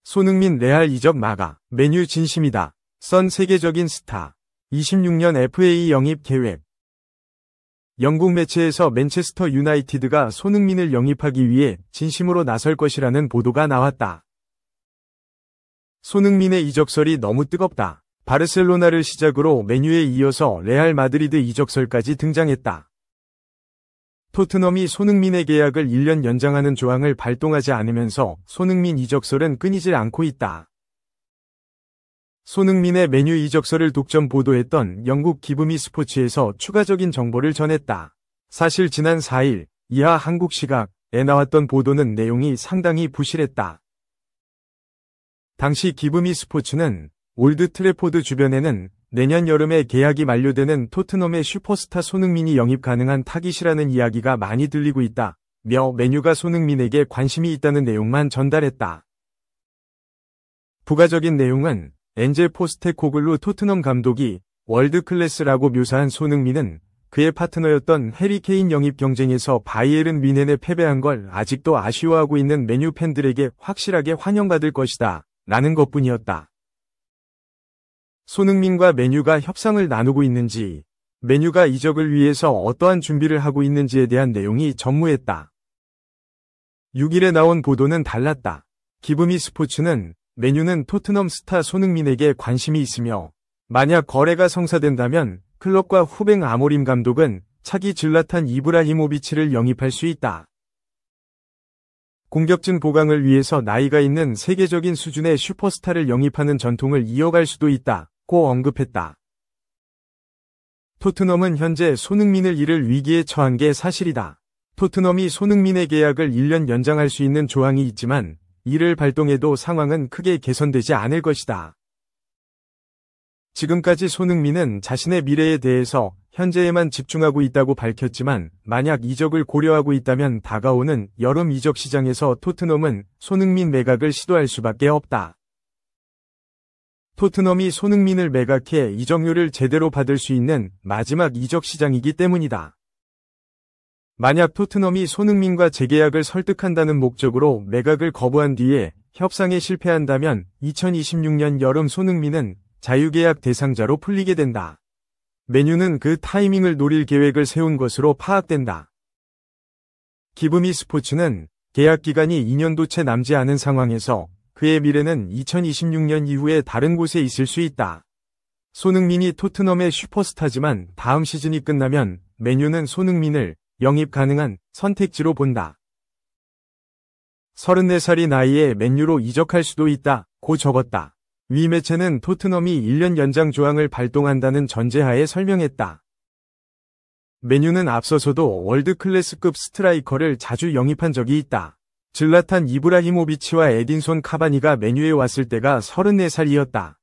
손흥민 레알 이적 마가. 맨유 진심이다. 선 세계적인 스타. 26년 FA 영입 계획. 영국 매체에서 맨체스터 유나이티드가 손흥민을 영입하기 위해 진심으로 나설 것이라는 보도가 나왔다. 손흥민의 이적설이 너무 뜨겁다. 바르셀로나를 시작으로 맨유에 이어서 레알 마드리드 이적설까지 등장했다. 토트넘이 손흥민의 계약을 1년 연장하는 조항을 발동하지 않으면서 손흥민 이적설은 끊이질 않고 있다. 손흥민의 맨유 이적설을 독점 보도했던 영국 기브미 스포츠에서 추가적인 정보를 전했다. 사실 지난 4일 이하 한국 시각에 나왔던 보도는 내용이 상당히 부실했다. 당시 기브미 스포츠는 올드 트래포드 주변에는 내년 여름에 계약이 만료되는 토트넘의 슈퍼스타 손흥민이 영입 가능한 타깃이라는 이야기가 많이 들리고 있다며 맨유가 손흥민에게 관심이 있다는 내용만 전달했다. 부가적인 내용은 엔제 포스테코글루 토트넘 감독이 월드클래스라고 묘사한 손흥민은 그의 파트너였던 해리 케인 영입 경쟁에서 바이에른 뮌헨에 패배한 걸 아직도 아쉬워하고 있는 맨유 팬들에게 확실하게 환영받을 것이다 라는 것뿐이었다. 손흥민과 맨유가 협상을 나누고 있는지, 맨유가 이적을 위해서 어떠한 준비를 하고 있는지에 대한 내용이 전무했다. 6일에 나온 보도는 달랐다. 기브미 스포츠는 맨유는 토트넘 스타 손흥민에게 관심이 있으며 만약 거래가 성사된다면 클럽과 후뱅 아모림 감독은 차기 질라탄 이브라히모비치를 영입할 수 있다. 공격진 보강을 위해서 나이가 있는 세계적인 수준의 슈퍼스타를 영입하는 전통을 이어갈 수도 있다고 언급했다. 토트넘은 현재 손흥민을 잃을 위기에 처한 게 사실이다. 토트넘이 손흥민의 계약을 1년 연장할 수 있는 조항이 있지만 이를 발동해도 상황은 크게 개선되지 않을 것이다. 지금까지 손흥민은 자신의 미래에 대해서 현재에만 집중하고 있다고 밝혔지만 만약 이적을 고려하고 있다면 다가오는 여름 이적 시장에서 토트넘은 손흥민 매각을 시도할 수밖에 없다. 토트넘이 손흥민을 매각해 이적료를 제대로 받을 수 있는 마지막 이적 시장이기 때문이다. 만약 토트넘이 손흥민과 재계약을 설득한다는 목적으로 매각을 거부한 뒤에 협상에 실패한다면 2026년 여름 손흥민은 자유계약 대상자로 풀리게 된다. 맨유는 그 타이밍을 노릴 계획을 세운 것으로 파악된다. 기브미 스포츠는 계약 기간이 2년도 채 남지 않은 상황에서 그의 미래는 2026년 이후에 다른 곳에 있을 수 있다. 손흥민이 토트넘의 슈퍼스타지만 다음 시즌이 끝나면 맨유는 손흥민을 영입 가능한 선택지로 본다. 34살이 나이에 맨유로 이적할 수도 있다고 적었다. 위 매체는 토트넘이 1년 연장 조항을 발동한다는 전제하에 설명했다. 맨유는 앞서서도 월드클래스급 스트라이커를 자주 영입한 적이 있다. 질라탄 이브라히모비치와 에딘손 카바니가 맨유에 왔을 때가 34살이었다.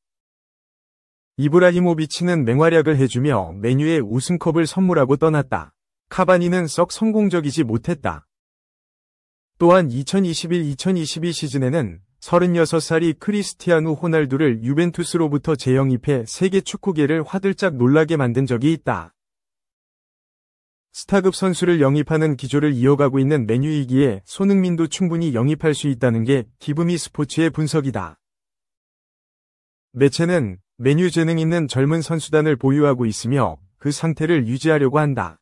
이브라히모비치는 맹활약을 해주며 맨유에 우승컵을 선물하고 떠났다. 카바니는 썩 성공적이지 못했다. 또한 2021-2022 시즌에는 36살이 크리스티아누 호날두를 유벤투스로부터 재영입해 세계 축구계를 화들짝 놀라게 만든 적이 있다. 스타급 선수를 영입하는 기조를 이어가고 있는 맨유이기에 손흥민도 충분히 영입할 수 있다는 게 기브미 스포츠의 분석이다. 매체는 맨유 재능 있는 젊은 선수단을 보유하고 있으며 그 상태를 유지하려고 한다.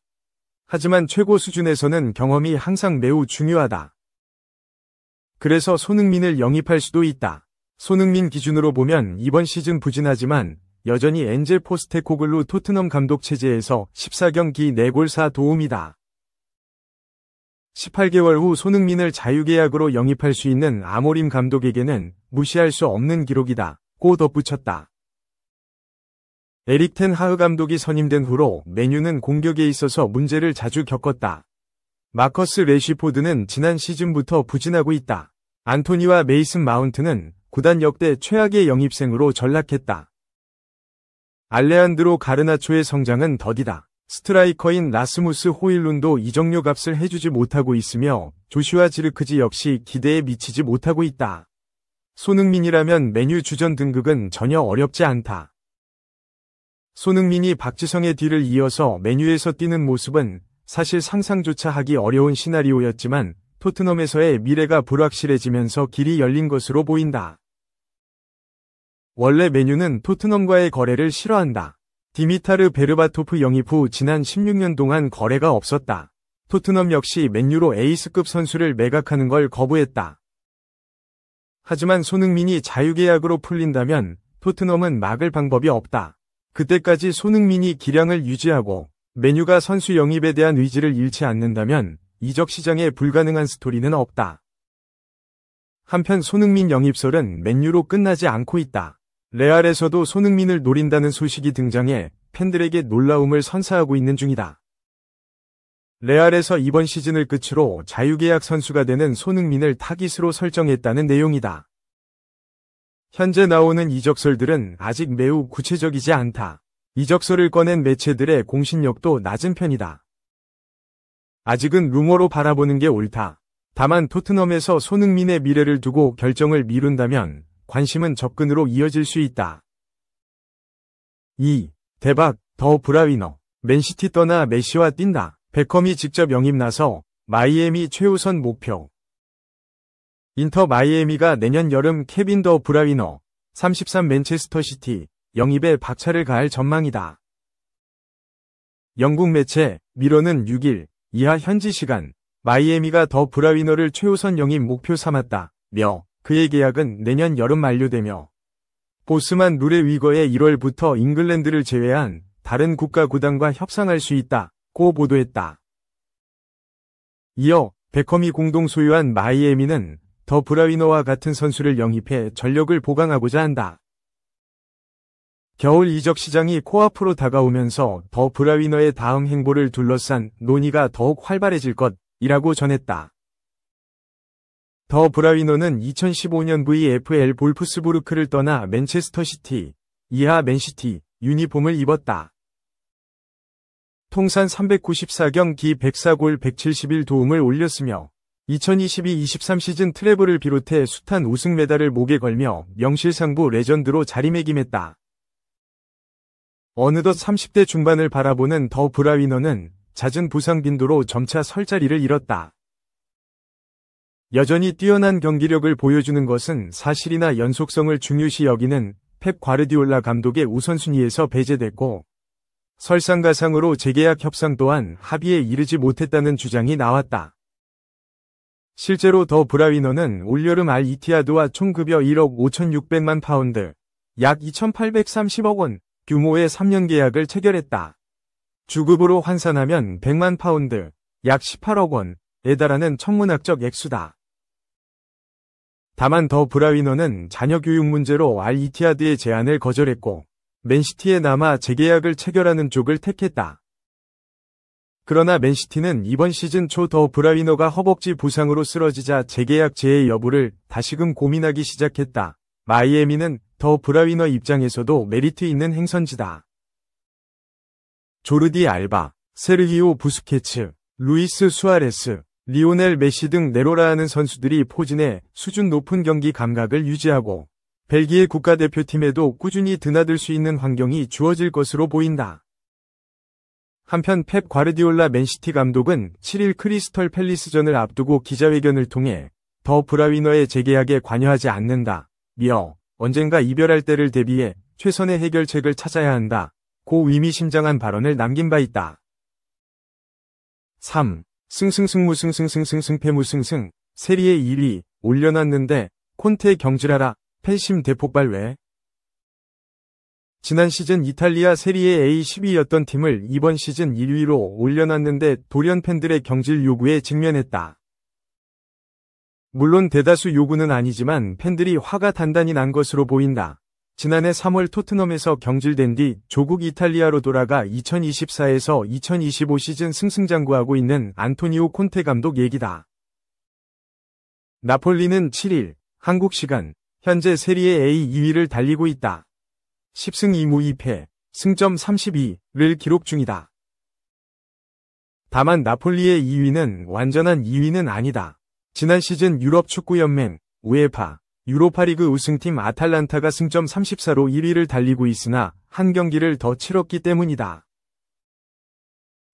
하지만 최고 수준에서는 경험이 항상 매우 중요하다. 그래서 손흥민을 영입할 수도 있다. 손흥민 기준으로 보면 이번 시즌 부진하지만 여전히 엔제 포스테코글루 토트넘 감독 체제에서 14경기 4골 4도움이다. 18개월 후 손흥민을 자유계약으로 영입할 수 있는 아모림 감독에게는 무시할 수 없는 기록이다고 덧붙였다. 에릭 텐 하흐 감독이 선임된 후로 맨유는 공격에 있어서 문제를 자주 겪었다. 마커스 래쉬포드는 지난 시즌부터 부진하고 있다. 안토니와 메이슨 마운트는 구단 역대 최악의 영입생으로 전락했다. 알레한드로 가르나초의 성장은 더디다. 스트라이커인 라스무스 호일룬도 이적료 값을 해주지 못하고 있으며 조슈아 지르크지 역시 기대에 미치지 못하고 있다. 손흥민이라면 맨유 주전 등극은 전혀 어렵지 않다. 손흥민이 박지성의 뒤를 이어서 맨유에서 뛰는 모습은 사실 상상조차 하기 어려운 시나리오였지만 토트넘에서의 미래가 불확실해지면서 길이 열린 것으로 보인다. 원래 메뉴는 토트넘과의 거래를 싫어한다. 디미타르 베르바토프 영입 후 지난 16년 동안 거래가 없었다. 토트넘 역시 맨유로 에이스급 선수를 매각하는 걸 거부했다. 하지만 손흥민이 자유계약으로 풀린다면 토트넘은 막을 방법이 없다. 그때까지 손흥민이 기량을 유지하고 맨유가 선수 영입에 대한 의지를 잃지 않는다면 이적 시장에 불가능한 스토리는 없다. 한편 손흥민 영입설은 맨유로 끝나지 않고 있다. 레알에서도 손흥민을 노린다는 소식이 등장해 팬들에게 놀라움을 선사하고 있는 중이다. 레알에서 이번 시즌을 끝으로 자유계약 선수가 되는 손흥민을 타깃으로 설정했다는 내용이다. 현재 나오는 이적설들은 아직 매우 구체적이지 않다. 이적설을 꺼낸 매체들의 공신력도 낮은 편이다. 아직은 루머로 바라보는 게 옳다. 다만 토트넘에서 손흥민의 미래를 두고 결정을 미룬다면 관심은 접근으로 이어질 수 있다. 2. 대박, 더 브라위너. 맨시티 떠나 메시와 뛴다. 베컴이 직접 영입 나서 마이애미 최우선 목표. 인터 마이애미가 내년 여름 케빈 더 브라위너 33 맨체스터 시티 영입에 박차를 가할 전망이다. 영국 매체 미러는 6일 이하 현지 시간 마이애미가 더 브라위너를 최우선 영입 목표 삼았다며 그의 계약은 내년 여름 만료되며 보스만 룰의 위거에 1월부터 잉글랜드를 제외한 다른 국가 구단과 협상할 수 있다고 보도했다. 이어 베컴이 공동 소유한 마이애미는 더 브라위너와 같은 선수를 영입해 전력을 보강하고자 한다. 겨울 이적 시장이 코앞으로 다가오면서 더 브라위너의 다음 행보를 둘러싼 논의가 더욱 활발해질 것이라고 전했다. 더 브라위너는 2015년 VFL 볼프스부르크를 떠나 맨체스터 시티, 이하 맨시티 유니폼을 입었다. 통산 394경기 104골 171도움을 올렸으며 2022-23 시즌 트래블을 비롯해 숱한 우승 메달을 목에 걸며 명실상부 레전드로 자리매김했다. 어느덧 30대 중반을 바라보는 더 브라위너는 잦은 부상 빈도로 점차 설 자리를 잃었다. 여전히 뛰어난 경기력을 보여주는 것은 사실이나 연속성을 중요시 여기는 펩 과르디올라 감독의 우선순위에서 배제됐고 설상가상으로 재계약 협상 또한 합의에 이르지 못했다는 주장이 나왔다. 실제로 더 브라위너는 올여름 알 이티하드와 총급여 1억 5,600만 파운드, 약 2,830억 원 규모의 3년 계약을 체결했다. 주급으로 환산하면 100만 파운드, 약 18억 원에 달하는 천문학적 액수다. 다만 더 브라위너는 자녀 교육 문제로 알 이티하드의 제안을 거절했고 맨시티에 남아 재계약을 체결하는 쪽을 택했다. 그러나 맨시티는 이번 시즌 초 더 브라위너가 허벅지 부상으로 쓰러지자 재계약 재해 여부를 다시금 고민하기 시작했다. 마이애미는 더 브라위너 입장에서도 메리트 있는 행선지다. 조르디 알바, 세르히오 부스케츠, 루이스 수아레스, 리오넬 메시 등 내로라하는 선수들이 포진해 수준 높은 경기 감각을 유지하고 벨기에 국가대표팀에도 꾸준히 드나들 수 있는 환경이 주어질 것으로 보인다. 한편 펩 과르디올라 맨시티 감독은 7일 크리스털 팰리스전을 앞두고 기자회견을 통해 더 브라위너의 재계약에 관여하지 않는다며 언젠가 이별할 때를 대비해 최선의 해결책을 찾아야 한다고 의미심장한 발언을 남긴 바 있다. 3. 승승승무승승승승승패무승승 세리에 1위 올려놨는데 콘테 경질하라 팬심 대폭발 왜? 지난 시즌 이탈리아 세리에 A 10위였던 팀을 이번 시즌 1위로 올려놨는데 돌연 팬들의 경질 요구에 직면했다. 물론 대다수 요구는 아니지만 팬들이 화가 단단히 난 것으로 보인다. 지난해 3월 토트넘에서 경질된 뒤 조국 이탈리아로 돌아가 2024에서 2025 시즌 승승장구하고 있는 안토니오 콘테 감독 얘기다. 나폴리는 7일 한국 시간 현재 세리에 A 2위를 달리고 있다. 10승 2무 2패, 승점 32를 기록 중이다. 다만 나폴리의 2위는 완전한 2위는 아니다. 지난 시즌 유럽 축구연맹, 우에파, 유로파리그 우승팀 아탈란타가 승점 34로 1위를 달리고 있으나 한 경기를 더 치렀기 때문이다.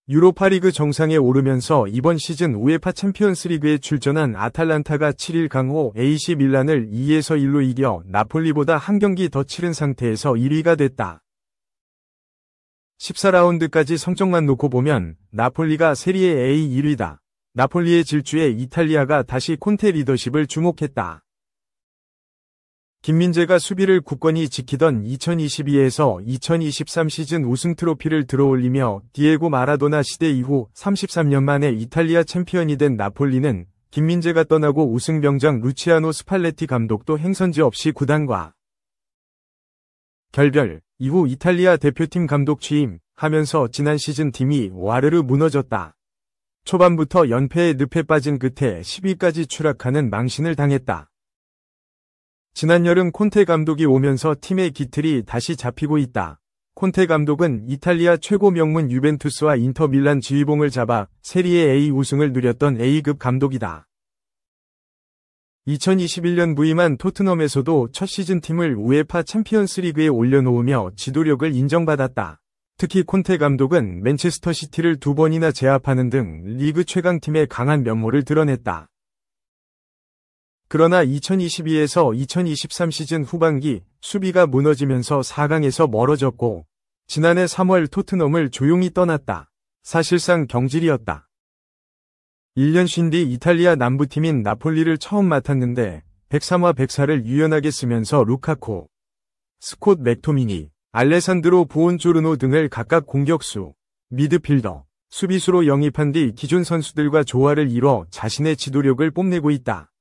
유로파리그 정상에 오르면서 이번 시즌 우에파 챔피언스리그에 출전한 아탈란타가 7일 강호 AC 밀란을 2에서 1로 이겨 나폴리보다 한 경기 더 치른 상태에서 1위가 됐다. 14라운드까지 성적만 놓고 보면 나폴리가 세리에 A 1위다. 나폴리의 질주에 이탈리아가 다시 콘테 리더십을 주목했다. 김민재가 수비를 굳건히 지키던 2022에서 2023 시즌 우승 트로피를 들어올리며 디에고 마라도나 시대 이후 33년 만에 이탈리아 챔피언이 된 나폴리는 김민재가 떠나고 우승병장 루치아노 스팔레티 감독도 행선지 없이 구단과 결별, 이후 이탈리아 대표팀 감독 취임하면서 지난 시즌 팀이 와르르 무너졌다. 초반부터 연패에 늪에 빠진 끝에 10위까지 추락하는 망신을 당했다. 지난 여름 콘테 감독이 오면서 팀의 기틀이 다시 잡히고 있다. 콘테 감독은 이탈리아 최고 명문 유벤투스와 인터 밀란 지휘봉을 잡아 세리에 A 우승을 누렸던 A급 감독이다. 2021년 부임한 토트넘에서도 첫 시즌 팀을 우에파 챔피언스리그에 올려놓으며 지도력을 인정받았다. 특히 콘테 감독은 맨체스터 시티를 2번이나 제압하는 등 리그 최강팀의 강한 면모를 드러냈다. 그러나 2022에서 2023 시즌 후반기 수비가 무너지면서 4강에서 멀어졌고 지난해 3월 토트넘을 조용히 떠났다. 사실상 경질이었다. 1년 쉰 뒤 이탈리아 남부팀인 나폴리를 처음 맡았는데 103와 104를 유연하게 쓰면서 루카쿠, 스콧 맥토미니, 알레산드로 부온조르노 등을 각각 공격수, 미드필더, 수비수로 영입한 뒤 기존 선수들과 조화를 이뤄 자신의 지도력을 뽐내고 있다.